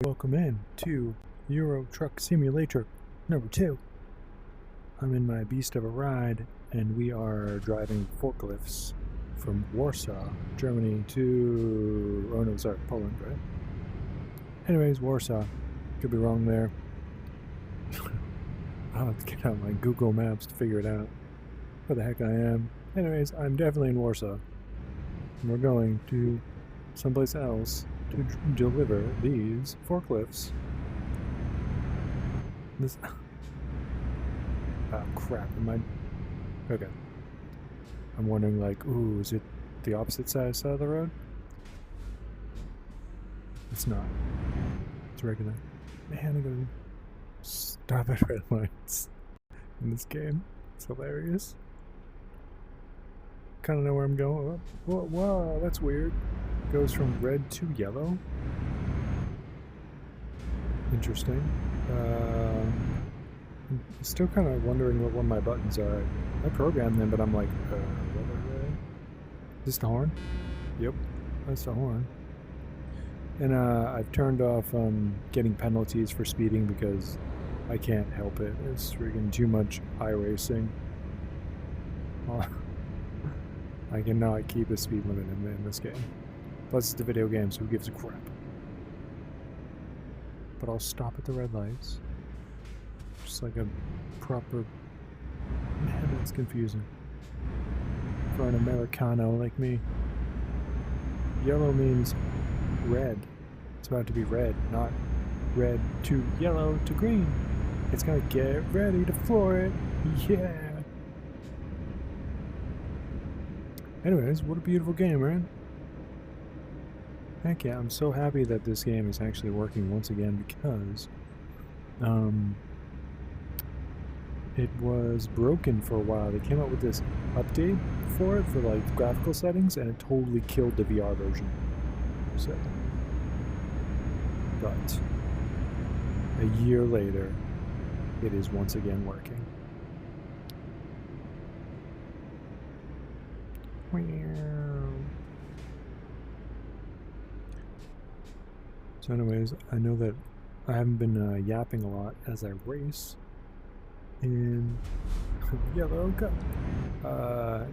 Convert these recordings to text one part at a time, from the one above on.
Welcome in to Euro Truck Simulator number 2. I'm in my beast of a ride, and we are driving forklifts from Warsaw, Germany to... oh no, sorry, Poland, right? Anyways, Warsaw. Could be wrong there. I'll have to get out my Google Maps to figure it out. Where the heck I am. Anyways, I'm definitely in Warsaw. And we're going to someplace else to deliver these forklifts. This... oh crap, am I... okay. I'm wondering like, ooh, is it the opposite side of the road? It's not. It's regular. Man, I gotta stop at red lights in this game. It's hilarious. Kinda know where I'm going. Whoa, whoa, that's weird. Goes from red to yellow. Interesting. I'm still kind of wondering what one of my buttons are. I programmed them, but I'm like, what are they? Is this the horn? Yep, that's the horn. And I've turned off getting penalties for speeding because I can't help it. It's freaking too much iRacing. I cannot keep a speed limit in this game. Plus it's a video game, so who gives a crap? But I'll stop at the red lights. Just like a proper... man, it's confusing. For an Americano like me. Yellow means red. It's about to be red, not red to yellow to green. It's gonna get ready to floor it. Yeah! Anyways, what a beautiful game, right? Heck yeah, I'm so happy that this game is actually working once again because it was broken for a while. They came out with this update for it, for like graphical settings, and it totally killed the VR version. So, but a year later, it is once again working. So anyways, I know that I haven't been yapping a lot as I race in yellow cup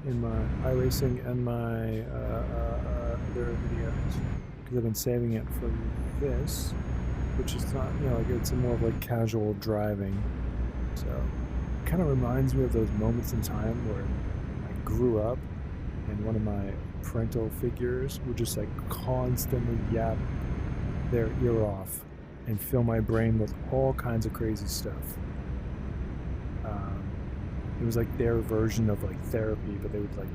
in my iRacing and my other videos because I've been saving it for this, which is not, you know, like it's more of like casual driving. So it kind of reminds me of those moments in time where I grew up and one of my parental figures would just like constantly yap their ear off and fill my brain with all kinds of crazy stuff. It was like their version of like therapy, but they would like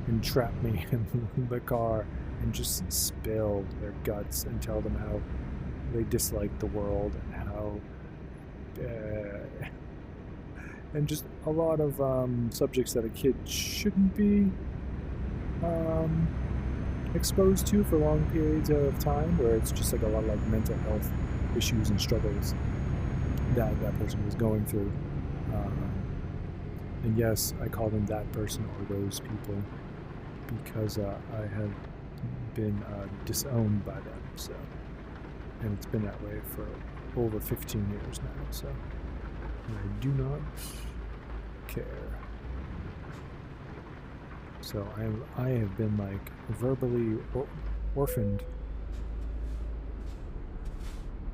entrap me in the car and just spill their guts and tell them how they dislike the world and how and just a lot of subjects that a kid shouldn't be exposed to for long periods of time, where it's just like a lot of like mental health issues and struggles that that person was going through. And yes, I call them that person or those people because I have been disowned by them. So, and it's been that way for over 15 years now. So, I do not care. So I have been like verbally orphaned.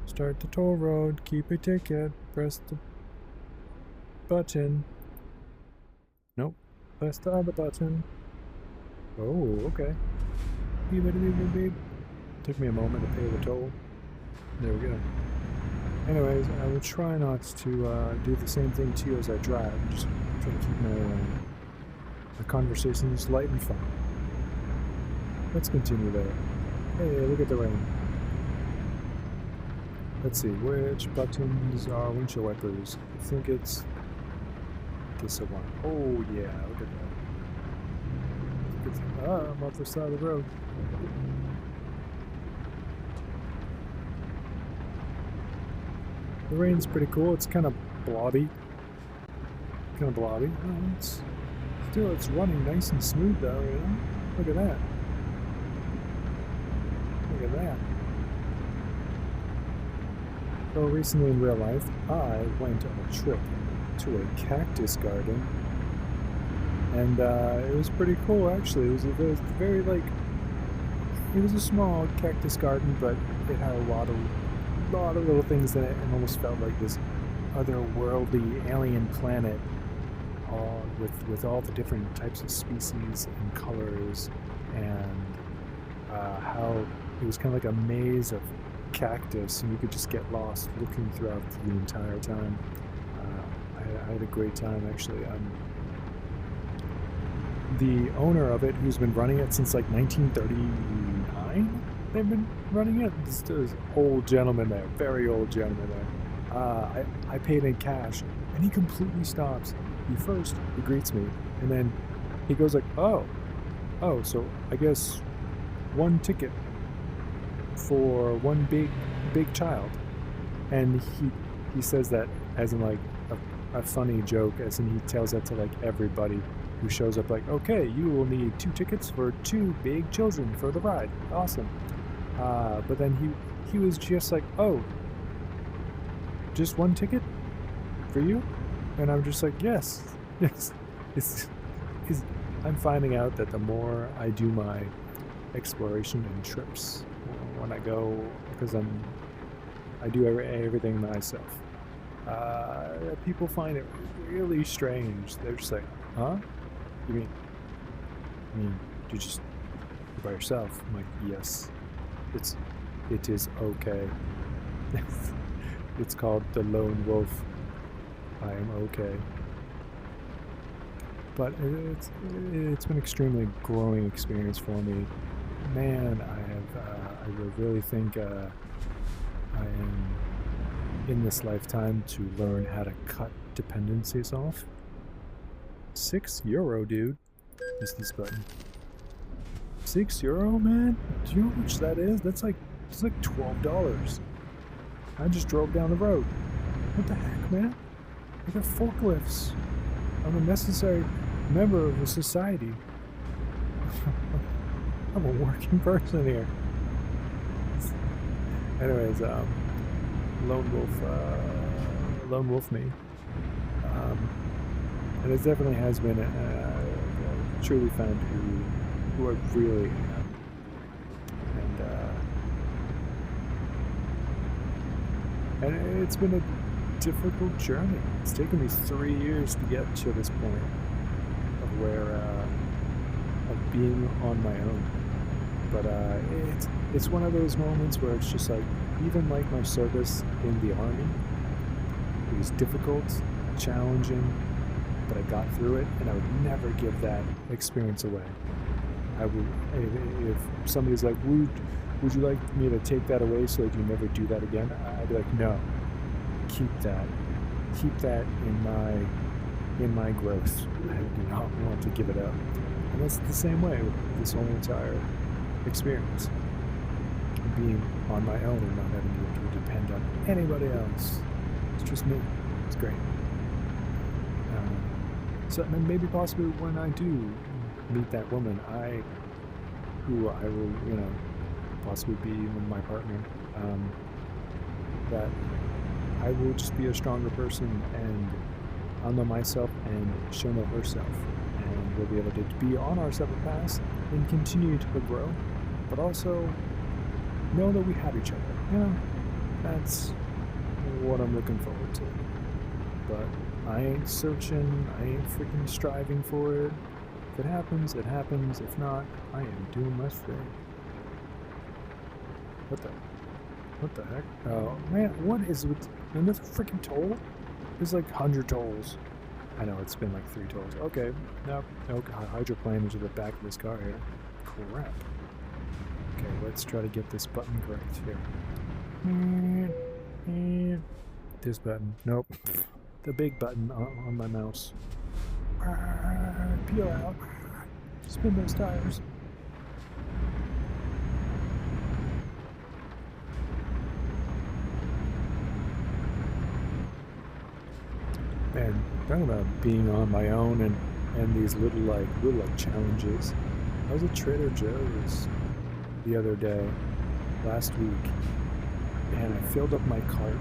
Start the toll road, keep a ticket, press the button. Nope, press the other button. Oh, okay. Beep, beep, beep, beep. Took me a moment to pay the toll. There we go. Anyways, I will try not to do the same thing to you as I drive. Just try to keep my conversations light and fun. Let's continue there. Hey, look at the rain. Let's see, which buttons are windshield wipers? I think it's this one. Oh yeah, look at that. I'm off the side of the road. The rain's pretty cool. It's kind of blobby. It's running nice and smooth though, you know? Look at that. Look at that. So recently in real life, I went on a trip to a cactus garden, and it was pretty cool actually. Very like it was a small cactus garden, but it had a lot of little things in it, and almost felt like this otherworldly alien planet, all with all the different types of species and colors, and how it was kind of like a maze of cactus, and you could just get lost looking throughout the entire time. I had a great time actually. The owner of it, who's been running it since like 1939, they've been running it. This old gentleman there, very old gentleman there. I paid in cash, and he completely stops. He greets me, and then he goes like, oh, so I guess one ticket for one big child. And he says that as in like a funny joke, as in he tells that to like everybody who shows up, like, okay, you will need 2 tickets for 2 big children for the ride. Awesome. But then he was just like, oh, just 1 ticket for you? And I'm just like, yes. I'm finding out that the more I do my exploration and trips, when I go, because I do everything myself, people find it really strange. They're just like, huh? You mean you're by yourself? I'm like, yes. It is okay. It's called the lone wolf. I am okay. But it's been an extremely growing experience for me. Man, I really think I am in this lifetime to learn how to cut dependencies off. €6, dude. Is this button? €6, man? Do you know how much that is? It's like $12. I just drove down the road. What the heck, man? I got forklifts. I'm a necessary member of the society. I'm a working person here. Anyways, lone wolf me. And it definitely has been truly found who I really am. And it's been a difficult journey. It's taken me 3 years to get to this point of of being on my own. But it's one of those moments where it's just like, even like my service in the army, it was difficult, challenging, but I got through it, and I would never give that experience away. I would, if somebody's like, would you like me to take that away so that you never do that again? I'd be like, no, keep that in my growth. I do not want to give it up. And that's the same way with this whole entire experience. Being on my own and not having to depend on anybody else. It's just me. It's great. So maybe possibly when I do meet that woman, who I will, possibly be my partner, that I will just be a stronger person, and I'll know myself and she'll know herself, and we'll be able to be on our separate paths and continue to grow, but also know that we have each other. That's what I'm looking forward to. But I ain't searching, I ain't freaking striving for it. If it happens, it happens. If not, I am doing my thing. What the heck? Oh man, what is it with another freaking toll? There's like 100 tolls. I know, it's been like 3 tolls. Okay, no, hydroplane is at the back of this car here. Crap. Okay, let's try to get this button correct here. This button. Nope. The big button on my mouse. Peel out. Spin those tires. Man, talking about being on my own and these little challenges. I was at Trader Joe's the other day, last week, and I filled up my cart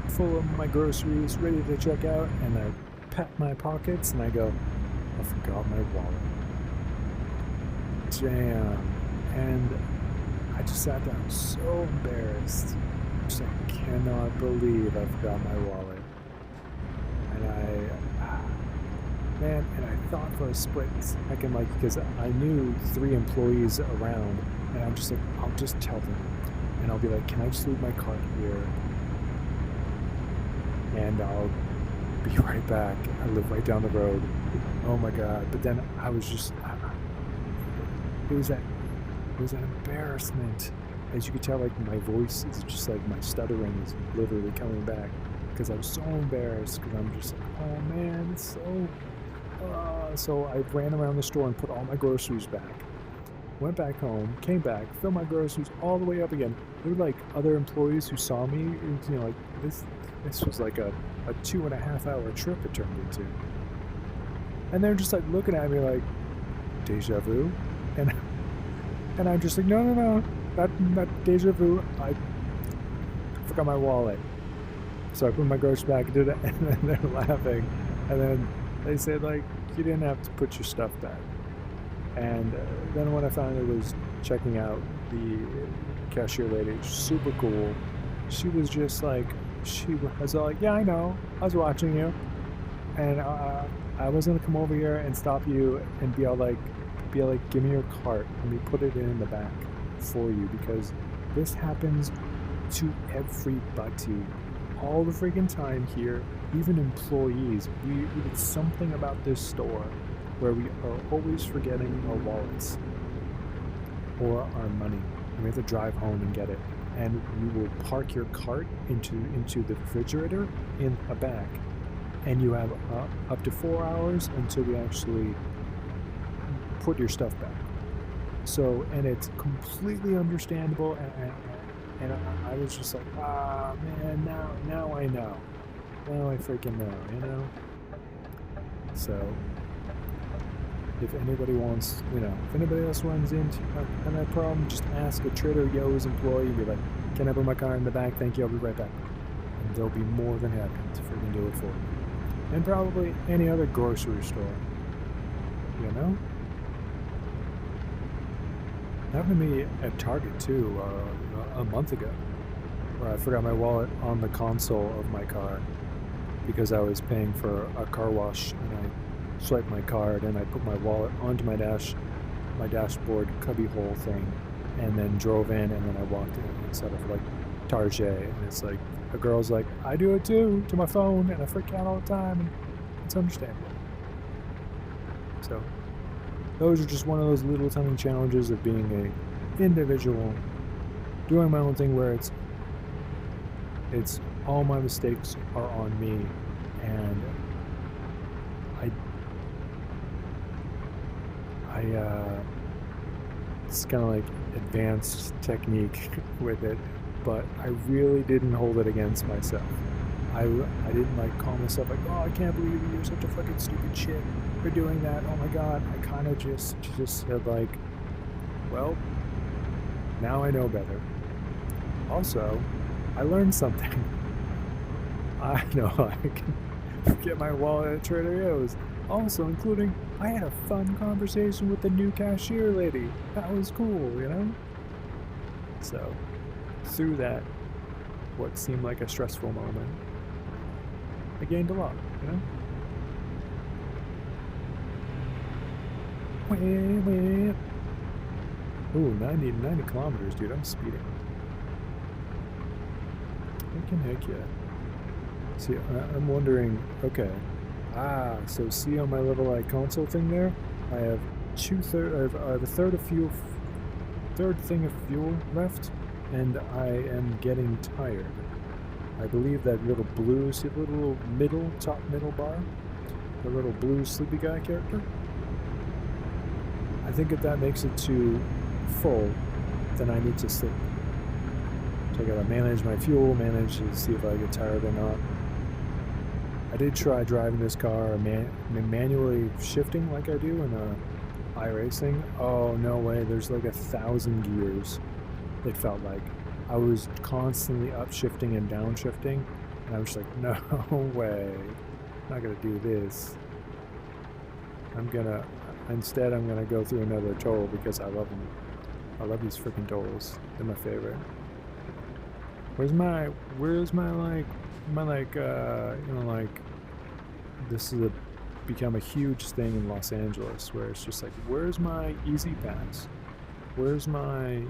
full of my groceries, ready to check out, and I pat my pockets and I go, I forgot my wallet. Damn. And I just sat down so embarrassed. Just like, cannot believe I forgot my wallet. And man, and I thought for a split second, like, because I knew 3 employees around, and I'm just like, I'll just tell them. And I'll be like, can I just leave my card here? And I'll be right back. I live right down the road. Oh my God. But then I was just, it was that embarrassment. As you could tell, like, my voice is just like, my stuttering is literally coming back because I was so embarrassed, because I'm just like, oh man, it's so I ran around the store and put all my groceries back. Went back home, came back, filled my groceries all the way up again. There were like other employees who saw me, you know, like this was like a 2.5-hour trip it turned into. And they're just like looking at me like, deja vu? And I'm just like, no, not deja vu. I forgot my wallet. So I put my groceries back and did it, and then they're laughing. And then they said, like, you didn't have to put your stuff back. And then when I finally was checking out, the cashier lady, super cool, she was just like, she was all like, yeah, I know, I was watching you. And I was going to come over here and stop you and be like, give me your cart. Let me put it in the back for you, because this happens to everybody all the freaking time here, even employees. It's something about this store where we are always forgetting our wallets or our money, and we have to drive home and get it. And you will park your cart into the refrigerator in a back, and you have up to 4 hours until we actually put your stuff back. So, and it's completely understandable, and I was just like, man, now I know. Now I freaking know, you know? So, if anybody wants, you know, if anybody else runs into that problem, just ask a Trader Joe's employee, be like, can I put my car in the back? Thank you, I'll be right back. And they'll be more than happy to freaking do it for you. And probably any other grocery store, you know? Happened to me at Target too, a month ago, where I forgot my wallet on the console of my car because I was paying for a car wash, and I swiped my card and I put my wallet onto my dashboard cubby hole thing, and then drove in, and then I walked in instead of like Target, and it's like a girl's like, I do it too to my phone, and I freak out all the time, and it's understandable. So those are just one of those little tiny challenges of being a individual, doing my own thing, where it's all my mistakes are on me, and it's kind of like advanced technique with it, but I really didn't hold it against myself. I didn't like call myself like, oh, I can't believe you're such a fucking stupid shit for doing that. Oh my God. I kind of just said like, well, now I know better. Also, I learned something. I know I can forget my wallet at Trader Joe's. Also, including, I had a fun conversation with the new cashier lady. That was cool, you know? So, through that, what seemed like a stressful moment, I gained a lot, you know? Ooh, 90 kilometers, dude, I'm speeding. Heck yeah. See, I'm wondering, okay. So see on my little like console thing there, I have I have a third thing of fuel left, and I am getting tired. I believe that little blue, see the little top middle bar? The little blue sleepy guy character? I think if that makes it to full, then I need to sleep. So I gotta manage my fuel, manage to see if I get tired or not. I did try driving this car manually shifting like I do in iRacing. Oh, no way, there's like 1,000 gears, it felt like. I was constantly upshifting and downshifting, And I was just like, no way. I'm not gonna do this. Instead I'm gonna go through another toll because I love them. I love these freaking tolls. They're my favorite. Where's my this is become a huge thing in Los Angeles where it's just like, where's my easy pass? Where's my,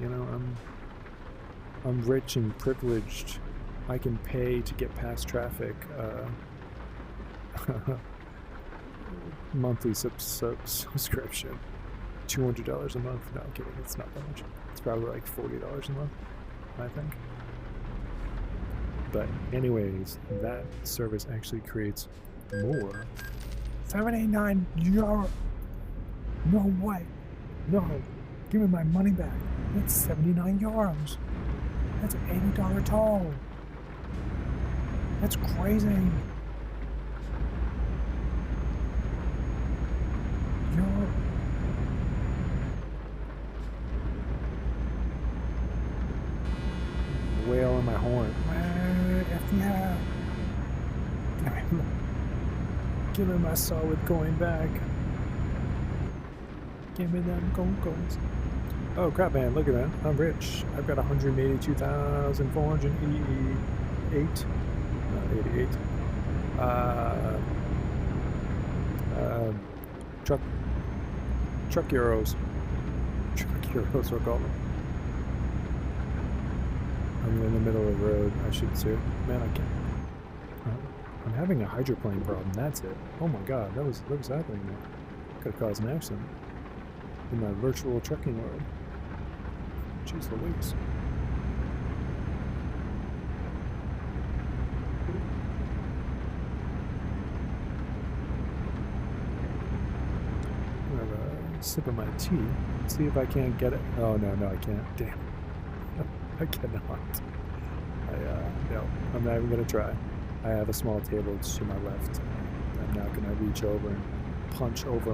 I'm rich and privileged. I can pay to get past traffic. Monthly subscription. $200 a month. No, I'm kidding. It's not that much. It's probably like $40 a month, I think. But anyways, that service actually creates more. 79 euro. No way. No. Give me my money back. That's 79 euros. That's an $80 toll. That's crazy. Whale on my horn. Yeah. Give me my solid coin back. Give me them gold coins. Oh crap, man! Look at that. I'm rich. I've got 182,488. 88. Truck euros. Truck euros, we're calling them. I'm in the middle of the road. I should say, man, I can't. I'm having a hydroplane problem. That's it. Oh my god, what was happening there? Could have caused an accident in my virtual trucking world. Jeez Louise. I'm gonna have a sip of my tea. See if I can't get it. Oh no, I can't. Damn. I cannot. No, I'm not even gonna try. I have a small table to my left. I'm not gonna reach over and punch over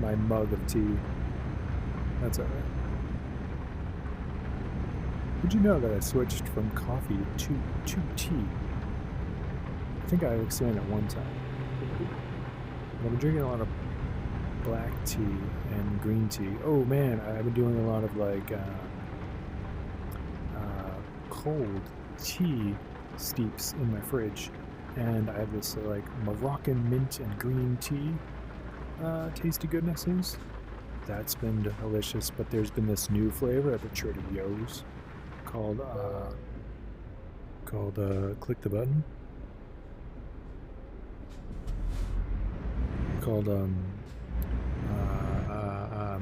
my mug of tea. That's alright. Did you know that I switched from coffee to tea? I think I explained it one time. I've been drinking a lot of black tea and green tea. Oh man, I've been doing a lot of like cold tea steeps in my fridge, and I have this like Moroccan mint and green tea tasty goodnesses. That's been delicious, but there's been this new flavor at the Trader Joe's called click the button, called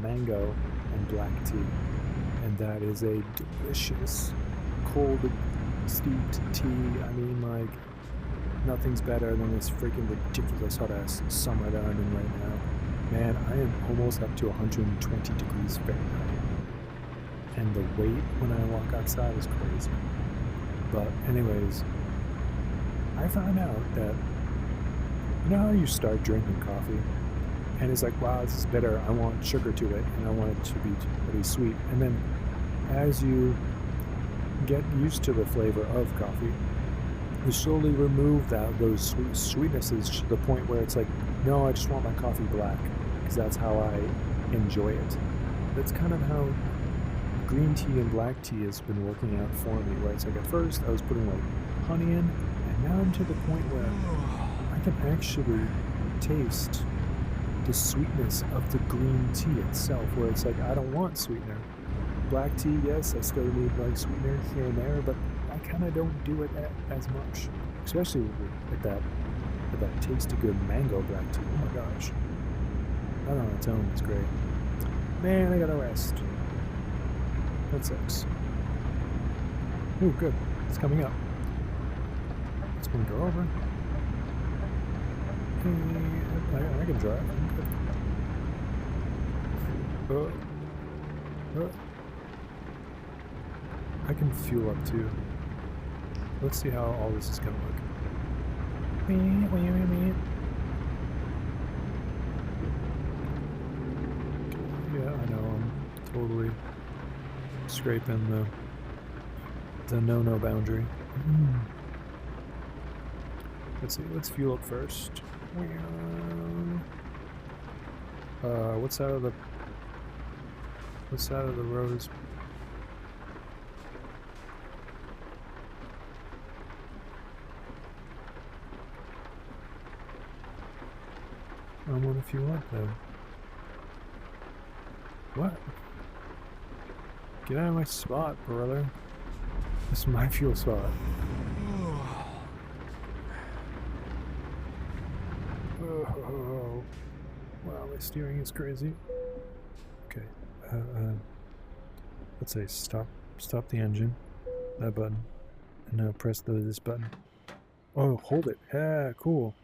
mango and black tea, and that is a delicious cold steeped tea. I mean, like, nothing's better than this freaking ridiculous hot ass summer that I'm in right now. Man, I am almost up to 120 degrees Fahrenheit, and the weight when I walk outside is crazy. But anyways, I found out that, you know how you start drinking coffee and it's like, wow, this is bitter, I want sugar to it, and I want it to be really sweet, and then as you get used to the flavor of coffee, you slowly remove those sweetnesses to the point where it's like, no, I just want my coffee black because that's how I enjoy it. That's kind of how green tea and black tea has been working out for me, where it's like at first I was putting like honey in, and now I'm to the point where I can actually taste the sweetness of the green tea itself, where it's like, I don't want sweetener. Black tea, yes, I still need like sweetener here and there, but I kind of don't do it as much, especially with that tasty good mango black tea. Oh my gosh, that on its own is great. Man, I gotta rest. That sucks. Ooh, good. It's coming up. It's going to go over. I can drive. I can fuel up too. Let's see how all this is going to look. Yeah, I know, I'm totally scraping the no-no boundary. Let's see. Let's fuel up first. What side of the road is? I want to fuel up though. What? Get out of my spot, brother. This is my fuel spot. Oh, wow, my steering is crazy. Okay, let's say stop the engine. That button, and now press this button. Oh, hold it. Yeah, cool.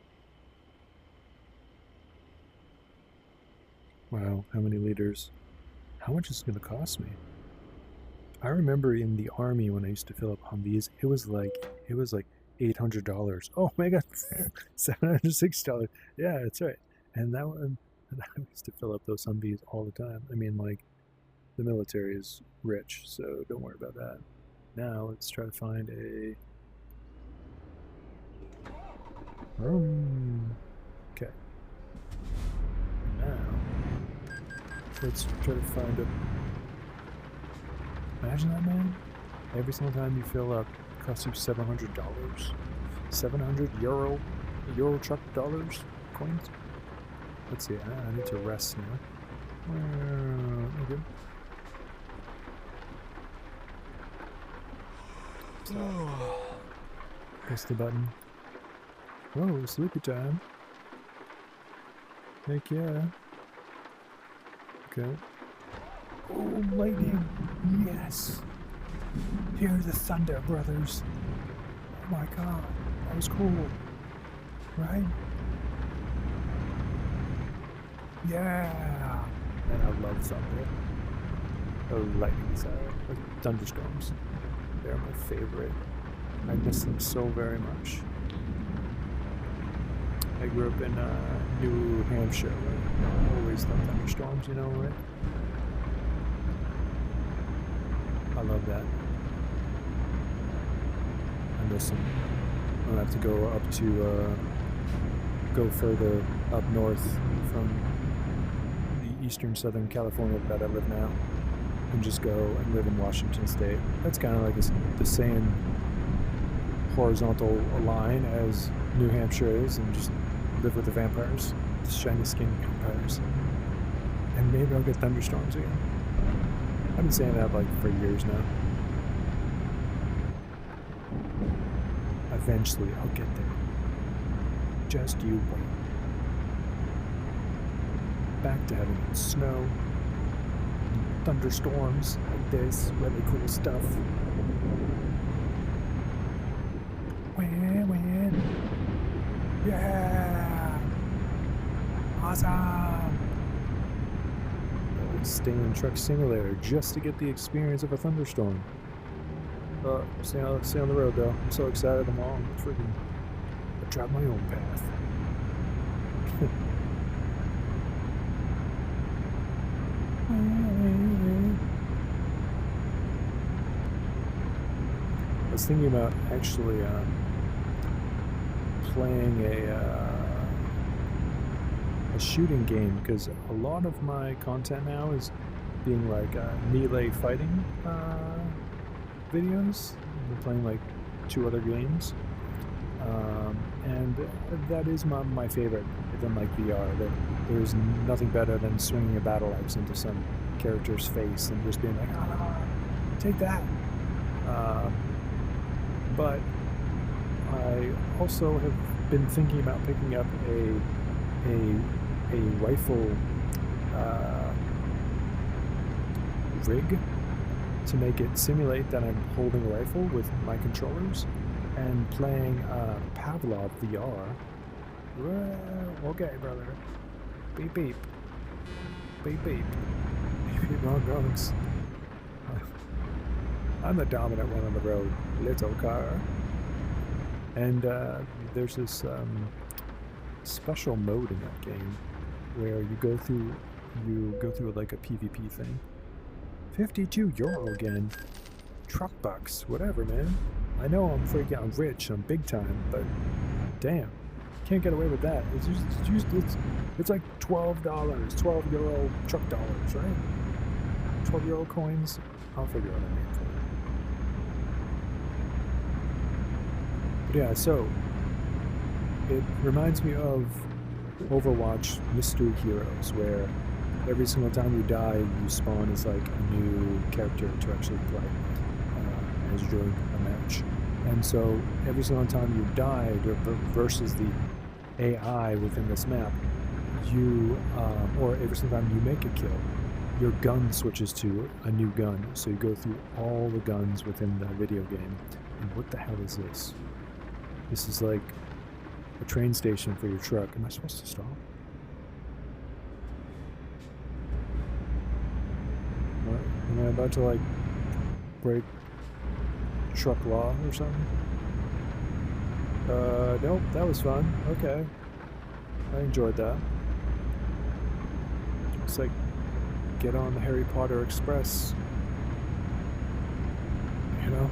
Wow, how many liters? How much is it gonna cost me? I remember in the army when I used to fill up Humvees, it was like $800. Oh my god, $760. Yeah, that's right. And that one, I used to fill up those Humvees all the time. I mean, like, the military is rich, so don't worry about that. Now let's try to find a room. Okay. Now let's try to find a. Imagine that, man. Every single time you fill up, it costs you $700. 700 euro truck dollars coins. Let's see. I need to rest now. Okay. Press the button. Whoa, sleepy time. Heck yeah. Okay. Oh, lightning! Yes! Hear the thunder, brothers! Oh my god, that was cool. Right? Yeah! And I love thunder. Oh, lightning's thunderstorms. They're my favorite. I miss them so very much. I grew up in New Hampshire, right? Always love thunderstorms, you know, right? I love that. I miss them. I'll have to go up to, go further up north from the eastern Southern California that I live now, and just go and live in Washington State. That's kind of like the same horizontal line as New Hampshire is, and just live with the vampires, the shiny skin vampires. And maybe I'll get thunderstorms again. I've been saying that like for years now. Eventually I'll get there. Just you wait. Back to having snow, thunderstorms like this, really cool stuff. Win. Yeah! Awesome! Stay in Truck Simulator just to get the experience of a thunderstorm. Stay on the road though. I'm so excited. I'm all freaking. I drive my own path. I was thinking about actually playing a shooting game, because a lot of my content now is being like melee fighting videos. I'm playing like 2 other games, and that is my favorite. Than like VR. There's nothing better than swinging a battle axe into some character's face and just being like, take that. But I also have been thinking about picking up a rifle rig to make it simulate that I'm holding a rifle with my controllers and playing Pavlov VR. Okay, brother. Beep beep. Beep beep. Beep beep on gongs. I'm the dominant one on the road, little car. And there's this special mode in that game where you go through like a PvP thing. 52 euro again. Truck bucks, whatever, man. I know I'm rich, I'm big time, but Damn. Can't get away with that. It's like $12, 12 euro truck dollars, right? 12 euro coins. I'll figure out a name for it. But yeah, so it reminds me of Overwatch Mystery Heroes, where every single time you die, you spawn as like a new character to actually play as you're doing a match. And so every single time you die versus the AI within this map, you or every single time you make a kill, your gun switches to a new gun. So you go through all the guns within the video game. And what the hell is this? This is like a train station for your truck. Am I supposed to stop? What? Am I about to like break truck law or something? Nope, that was fun. Okay. I enjoyed that. Looks like get on the Harry Potter Express. You know?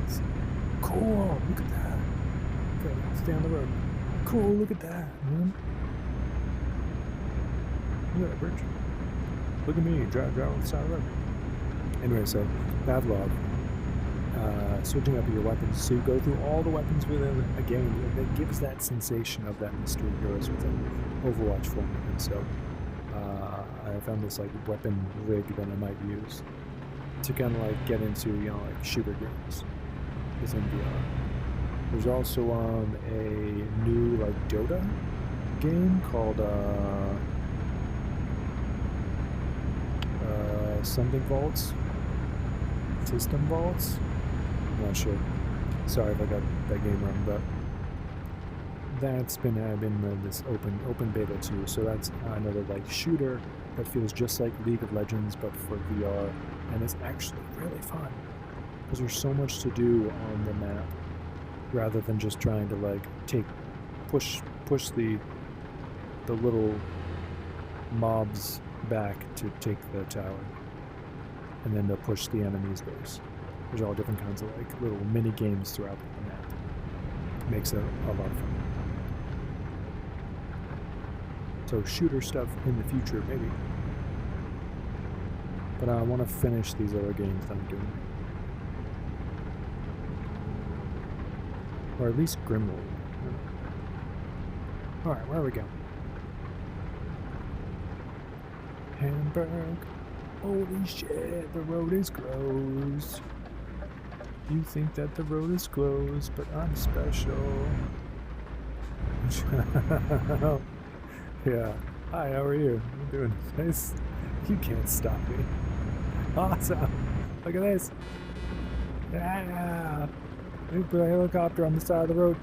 It's cool, look at that. Okay, stay on the road. Cool, look at that, man. Look at that bridge. Look at me, drive on the side of the road. Anyway, so, Pavlov. Switching up your weapons, so you go through all the weapons within a game, and it gives that sensation of that Mystery Heroes within Overwatch format. And so I found this like weapon rig that I might use to kind of like get into, you know, like shooter games within VR. There's also a new like Dota game called something Vaults, System Vaults. I'm not sure. Sorry if I got that game wrong, but that's been this open beta too. So that's another like shooter that feels just like League of Legends but for VR, and it's actually really fun because there's so much to do on the map rather than just trying to like push the little mobs back to take the tower, and then to push the enemy's base. There's all different kinds of like little mini games throughout the map. Makes it a lot of fun. So shooter stuff in the future, maybe. But I want to finish these other games that I'm doing. Or at least Grimroll. Alright, where are we going? Hamburg. Holy shit, the road is closed. You think that the road is closed, but I'm special. Yeah. Hi, how are you? I'm doing nice. You can't stop me. Awesome. Look at this. Yeah. Let me put a helicopter on the side of the road.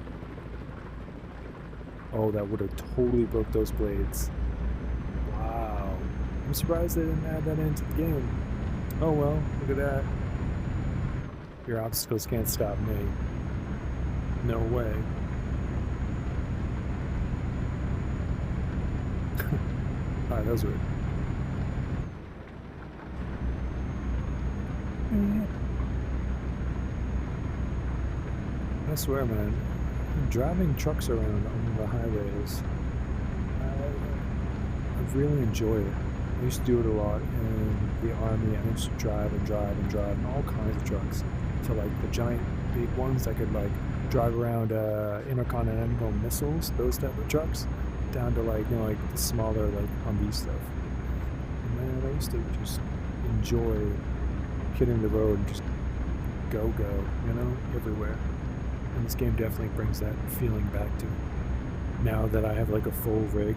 Oh, that would have totally broke those blades. Wow. I'm surprised they didn't add that into the game. Oh well, look at that. Your obstacles can't stop me. No way. Alright, that was weird. I swear, man, driving trucks around on the highways, I really enjoy it. I used to do it a lot in the army. I used to drive and all kinds of trucks. To like the giant big ones that could like drive around intercontinental missiles, those type of trucks, down to like, you know, like the smaller like Humvee stuff. And man, I used to just enjoy hitting the road and just go, you know, everywhere. And this game definitely brings that feeling back to me. Now that I have like a full rig.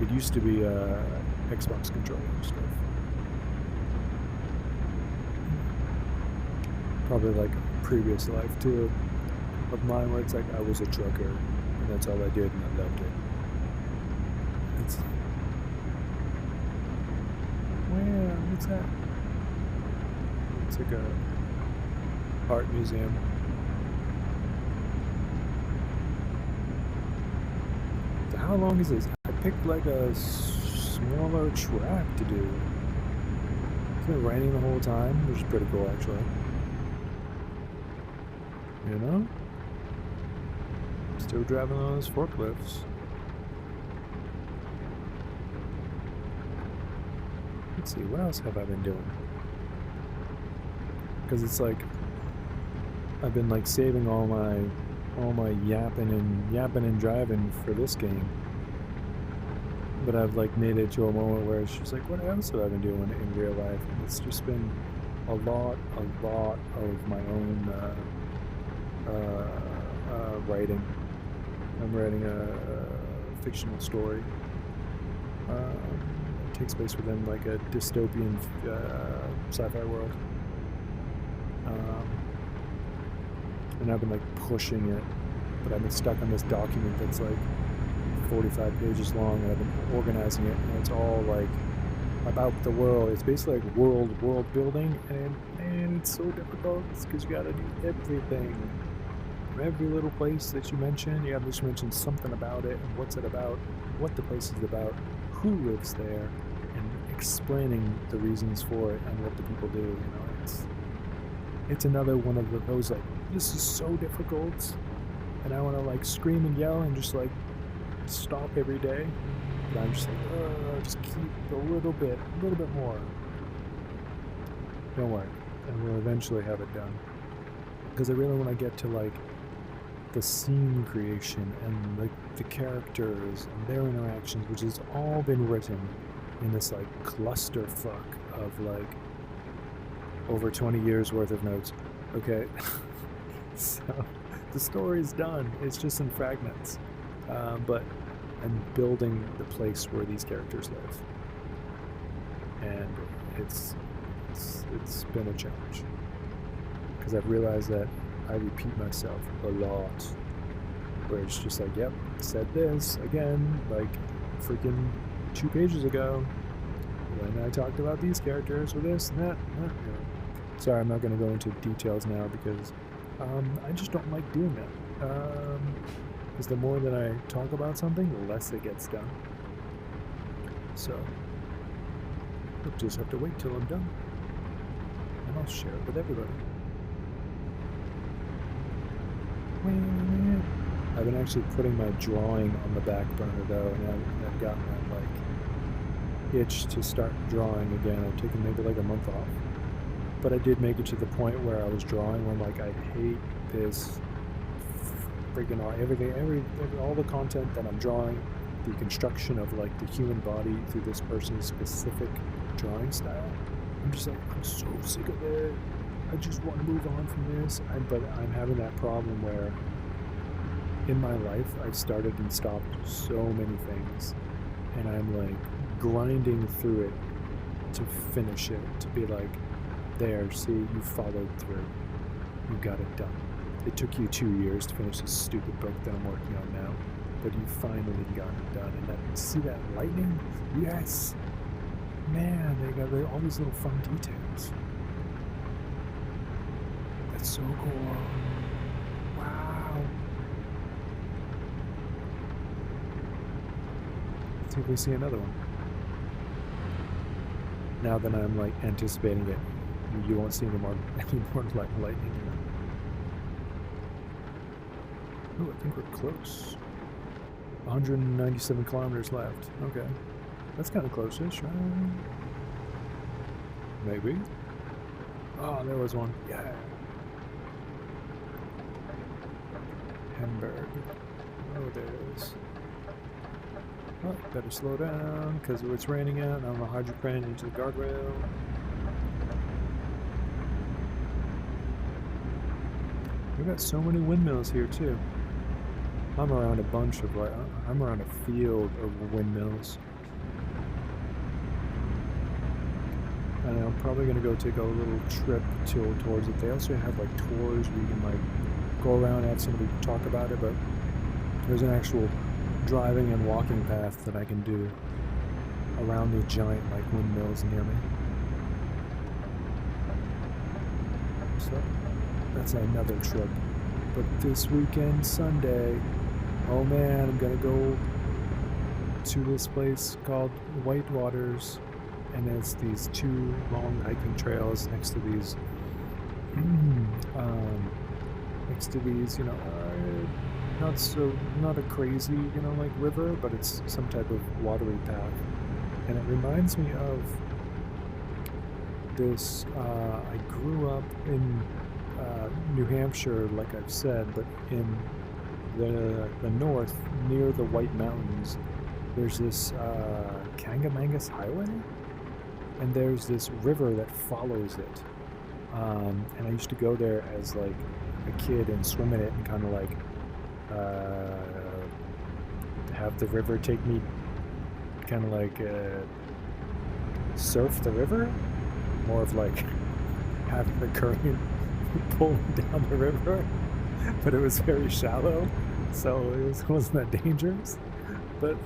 It used to be Xbox controller stuff. Probably like a previous life too of mine where it's like I was a trucker and that's all I did and I loved it. It's where? What's that? It's like a art museum. So how long is this? I picked like a smaller track to do. It's been raining the whole time, which is pretty cool actually. You know? Just Still driving those forklifts. Let's see, what else have I been doing? Because it's like I've been like saving all my yapping and driving for this game. But I've like made it to a moment where it's just like, what else have I been doing in real life? And it's just been a lot of my own writing. I'm writing a fictional story. It takes place within like a dystopian sci-fi world. And I've been like pushing it, but I've been stuck on this document that's like 45 pages long, and I've been organizing it, and it's all like about the world. It's basically like world building, and it's so difficult because you gotta do everything. From every little place that you mention, you have to just mention something about it, and what's it about, what the place is about, who lives there, and explaining the reasons for it and what the people do. You know, it's another one of those like, this is so difficult, and I want to like scream and yell and just like stop every day, but I'm just like, just keep a little bit more. Don't worry, and we'll eventually have it done, because I really want to get to like the scene creation and like the characters and their interactions, which has all been written in this like clusterfuck of like over 20 years worth of notes. Okay. So the story's done, it's just in fragments, but I'm building the place where these characters live, and it's been a challenge, because I've realized that I repeat myself a lot, where it's just like, yep, said this again, like freaking 2 pages ago when I talked about these characters with this and that. Sorry, I'm not going to go into details now, because I just don't like doing that. Because the more that I talk about something, the less it gets done. So, I'll just have to wait till I'm done, and I'll share it with everybody. I've been actually putting my drawing on the back burner though, and I've gotten that like itch to start drawing again. I've taken maybe like a month off, but I did make it to the point where I was drawing when like I hate this freaking all the content that I'm drawing, the construction of like the human body through this person's specific drawing style. I'm just like, I'm so sick of it. I just want to move on from this. But I'm having that problem where in my life I've started and stopped so many things, and I'm like grinding through it to finish it, to be like, there, see, you followed through, you got it done. It took you 2 years to finish this stupid book that I'm working on now, but you finally got it done. And that, see that lightning? Yes! Man, they got all these little fun details. That's so cool. Wow. Let's see if we see another one. Now that I'm like anticipating it, you won't see any more like lightning. Oh, I think we're close. 197 kilometers left. Okay. That's kind of close-ish, right? Maybe. Oh, there was one. Yeah. Hamburg. Oh, there it is. Oh, better slow down, because it's raining out, and I don't know how you crank into the guardrail. We've got so many windmills here, too. I'm around a bunch of, like, I'm around a field of windmills. And I'm probably going to go take a little trip towards it. They also have, like, tours where you can, like, go around and have somebody talk about it, but there's an actual driving and walking path that I can do around the giant, like, windmills near me. So, that's another trip. But this weekend, Sunday, oh man, I'm gonna go to this place called Whitewaters, and it's these 2 long hiking trails next to these, you know, not a crazy, like river, but it's some type of watery path. And it reminds me of this, I grew up in New Hampshire, like I've said, but in the north, near the White Mountains, there's this Kangamangas Highway, and there's this river that follows it. And I used to go there as like a kid and swim in it and kind of like have the river take me, kind of like surf the river, more of like having the current pull me down the river, but it was very shallow, so it wasn't that dangerous. But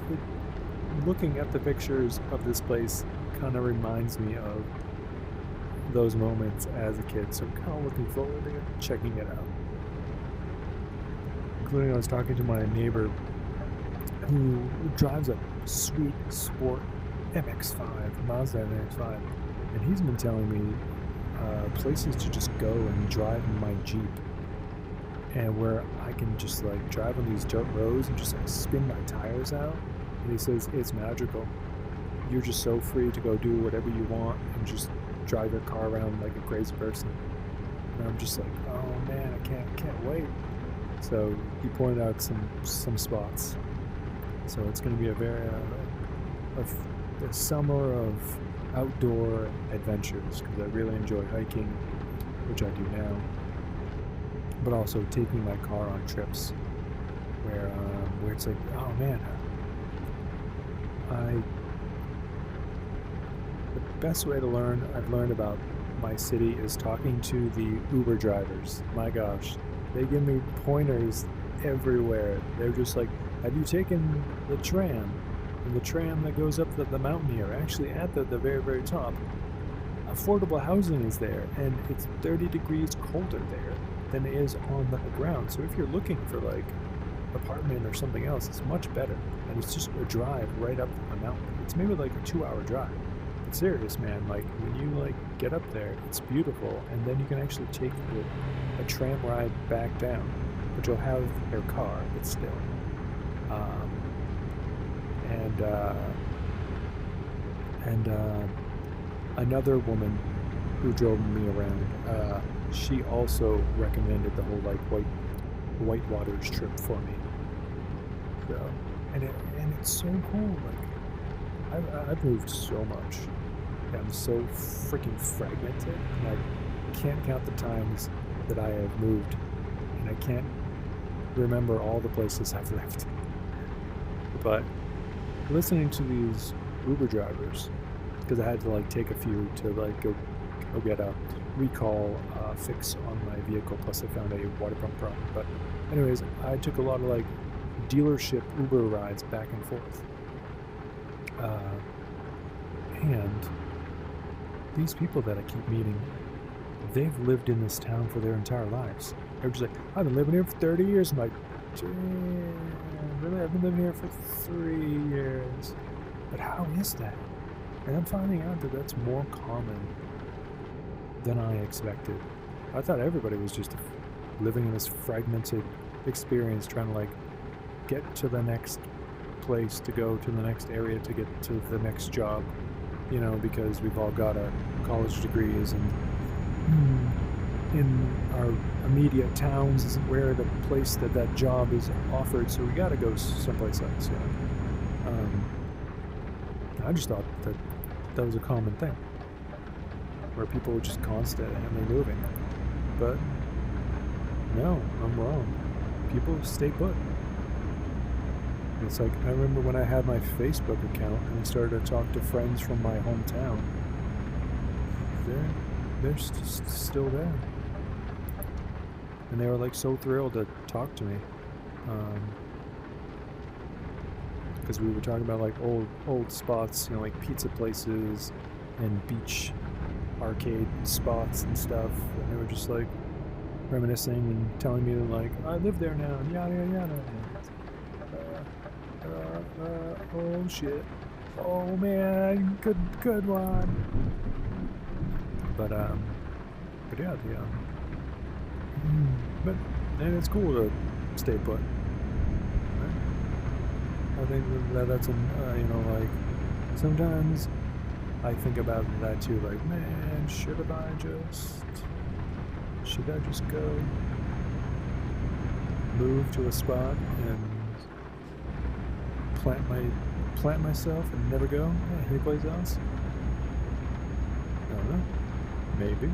looking at the pictures of this place kind of reminds me of those moments as a kid, so I'm kind of looking forward to checking it out. Including, I was talking to my neighbor who drives a sweet sport MX-5, Mazda MX-5, and he's been telling me places to just go and drive in my Jeep, and where I can just like drive on these dirt roads and just like spin my tires out. And he says it's magical. You're just so free to go do whatever you want and just drive your car around like a crazy person. And I'm just like, oh man, I can't wait. So he pointed out some spots. So it's going to be a very a summer of outdoor adventures, because I really enjoy hiking, which I do now, but also taking my car on trips where it's like, oh man, the best way to learn I've learned about my city is talking to the Uber drivers. My gosh, they give me pointers everywhere. They're just like, have you taken the tram? And the tram that goes up the mountain here, actually at the very, very top, affordable housing is there, and it's 30 degrees colder there than it is on the ground. So if you're looking for like apartment or something else, it's much better, and it's just a drive right up the mountain. It's maybe like a 2-hour drive. But serious, man, like when you like get up there, it's beautiful, and then you can actually take a tram ride back down, but you'll have your car, but still. Another woman who drove me around, she also recommended the whole like White Waters trip for me. So, and it's so cool. Like I've moved so much. I'm so freaking fragmented, and I can't count the times that I have moved, and I can't remember all the places I've lived. But listening to these Uber drivers, because I had to like take a few to like go get a recall fix on my vehicle, plus I found a water pump problem. But anyways, I took a lot of like dealership Uber rides back and forth, and these people that I keep meeting, they've lived in this town for their entire lives. They're just like, I've been living here for 30 years. I'm like, damn, really? I've been living here for 3 years. But how is that? And I'm finding out that that's more common than I expected. I thought everybody was just living in this fragmented experience, trying to like get to the next place, to go to the next area, to get to the next job, because we've all got our college degrees, and in our immediate towns isn't where the place that job is offered, so we got to go someplace else. I just thought that was a common thing, where people were just constantly moving. But no, I'm wrong. People stay put. It's like, I remember when I had my Facebook account and I started to talk to friends from my hometown. They're still there. And they were like so thrilled to talk to me. Because we were talking about like old spots, like pizza places and beach arcade spots and stuff. And they were just like reminiscing and telling me like, I live there now, and yada yada yada. Oh shit. Oh man, good one. But yeah, and it's cool to stay put. I think that's an, you know, like, sometimes I think about that too, like, man, should I just go move to a spot and plant myself and never go anyplace else? I don't know. Maybe.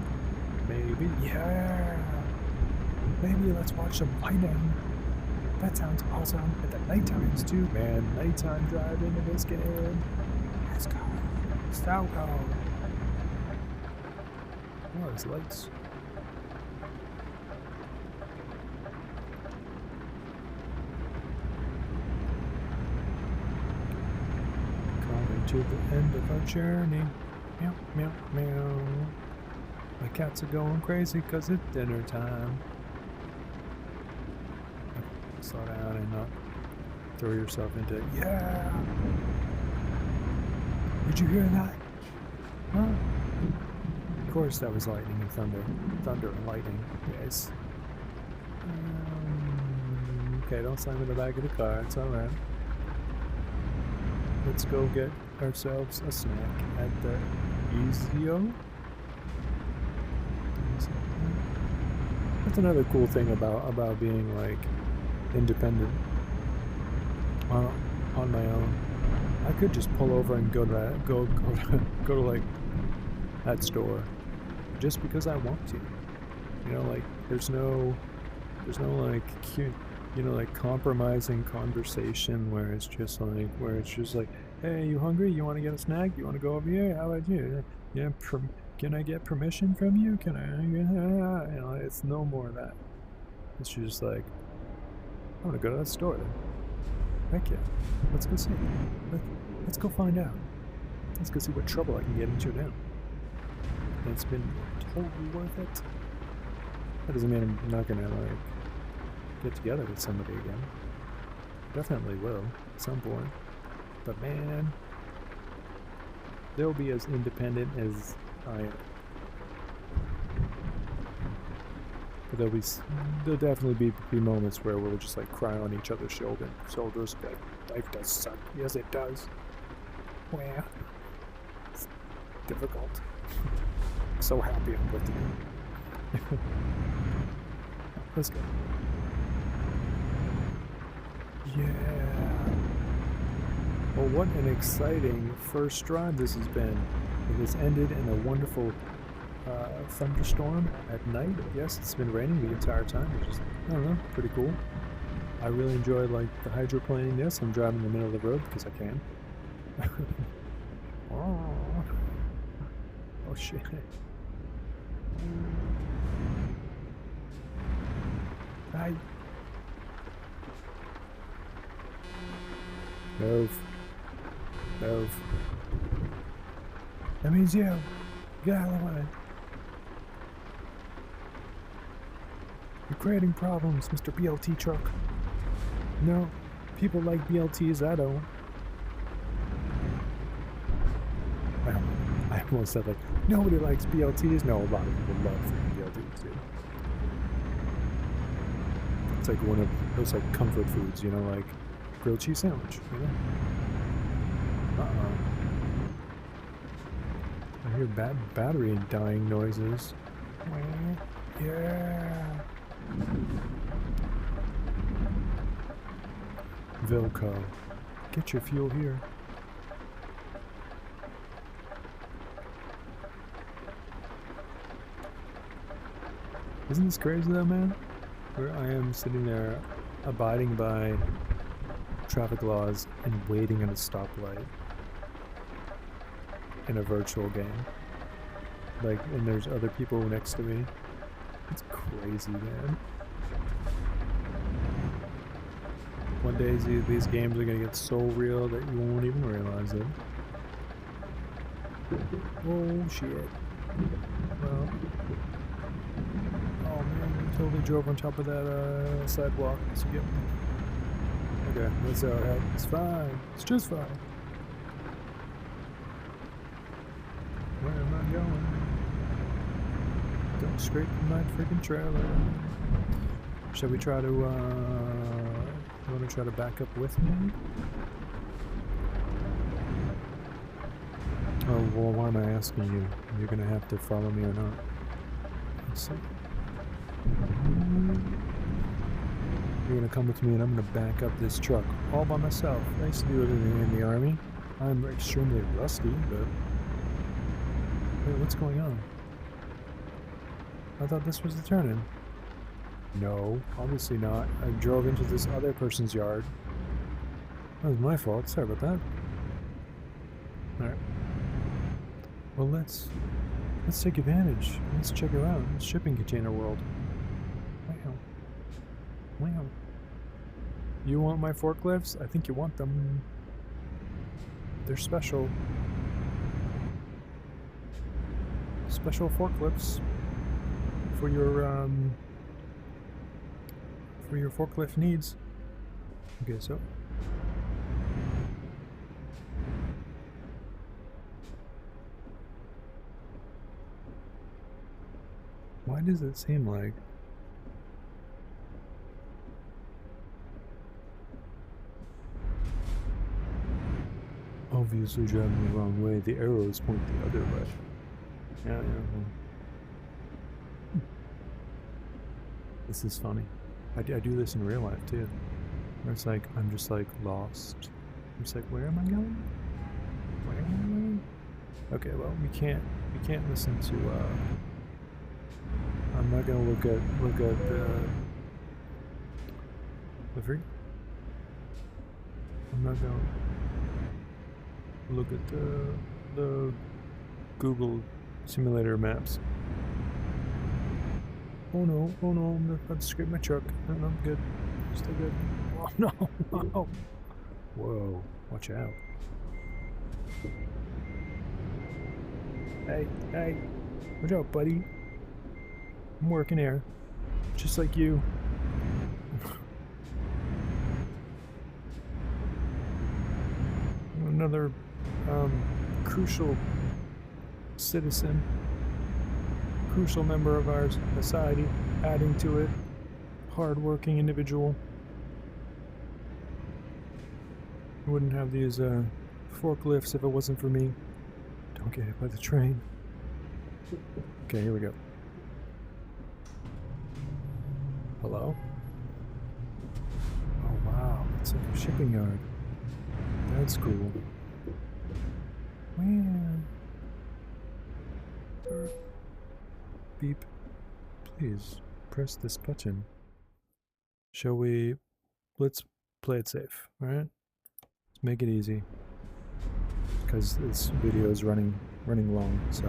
Yeah. Maybe let's watch some lightning. That sounds awesome. At the night times too, man. Nighttime drive into this game. Let's go. So go. Oh, there's lights. Coming to the end of our journey. Meow, meow, meow. My cats are going crazy because it's dinner time. Slow down and not throw yourself into it. Yeah! Did you hear that? Huh? Of course that was lightning and thunder. Thunder and lightning. Yes. Okay, don't slam in the back of the car. It's alright. Let's go get ourselves a snack at the Easio. That's another cool thing about being like independent on my own. I could just pull over and go to that, go to like that store just because I want to. You know, like there's no like cute, you know, like compromising conversation where it's just like, hey, you hungry? You want to get a snack? You want to go over here? How about you? Yeah, can I get permission from you? Can I? You know, it's no more of that. It's just like, I want to go to that store then. Heck yeah. Let's go see. Let's go find out. Let's go see what trouble I can get into now. And it's been totally worth it. That doesn't mean I'm not gonna like get together with somebody again. Definitely will at some point. But man, they'll be as independent as I am. But there'll definitely be moments where we'll just like cry on each other's shoulders. Like, life does suck. Yes, it does. Well, it's difficult. I'm so happy I'm with you. Let's go. Yeah. Well, what an exciting first drive this has been. It has ended in a wonderful thunderstorm at night. Yes, it's been raining the entire time, which is, I don't know, pretty cool. I really enjoy like the hydroplaning this. I'm driving in the middle of the road because I can. Oh shit. Hi. Move. That means you. Get out of the way. You're creating problems, Mr. BLT truck. No, people like BLTs, I don't. Well, I almost said like, nobody likes BLTs. No, a lot of people love BLTs, dude. It's like one of those like comfort foods, you know, like grilled cheese sandwich, you know? I hear battery dying noises. Yeah. Vilco, get your fuel here. Isn't this crazy though, man? Where I am sitting there abiding by traffic laws and waiting at a stoplight in a virtual game. Like, and there's other people next to me. It's crazy, man. One day these games are gonna get so real that you won't even realize it. Oh shit. Well. Oh man, we totally drove on top of that sidewalk. So yep. Okay, that's alright. It's fine. It's just fine. Where am I going? Don't scrape my freaking trailer. Shall we try to, you want to try to back up with me? Oh, well, why am I asking you? You're gonna have to follow me or not. Let's see. You're gonna come with me and I'm gonna back up this truck all by myself. I used to do it in the army. I'm extremely rusty, but... Wait, what's going on? I thought this was the turn-in. No, obviously not. I drove into this other person's yard. That was my fault. Sorry about that. Alright. Well, let's take advantage. Let's check around. It's shipping container world. Wow. Wow. You want my forklifts? I think you want them. They're special. Special forklifts for your forklift needs. Okay, so why does it seem like obviously driving the wrong way? The arrows point the other way. Yeah. This is funny. I do this in real life too. Where it's like I'm just like lost. I'm just like, where am I going? Where am I going? Okay, well we can't listen to I'm not gonna look at the freak. I'm not gonna look at the Google simulator maps. Oh no, I'm about to scrape my truck. No, I'm good. Still good. Oh no, no. Whoa, watch out. Hey, watch out, buddy. I'm working here, just like you. Another crucial citizen, crucial member of our society, adding to it, hard-working individual. I wouldn't have these forklifts if it wasn't for me. Don't get hit by the train. Okay, here we go. Hello? Oh wow, it's like a shipping yard. That's cool. Man. Beep. Please press this button. Shall we? Let's play it safe, alright? Let's make it easy. Because this video is running long, so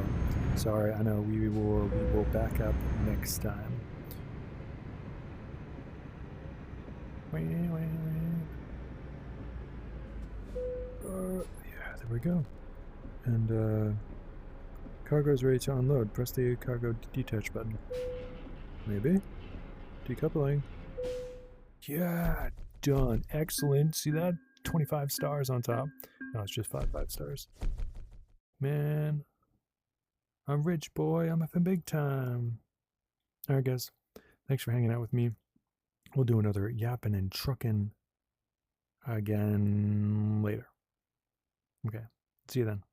sorry. I know we will back up next time. Yeah, there we go. And cargo is ready to unload. Press the cargo detach button. Maybe. Decoupling. Yeah, done. Excellent. See that? 25 stars on top. No, it's just 5 stars. Man, I'm rich, boy. I'm having big time. Alright, guys. Thanks for hanging out with me. We'll do another yapping and trucking again later. Okay. See you then.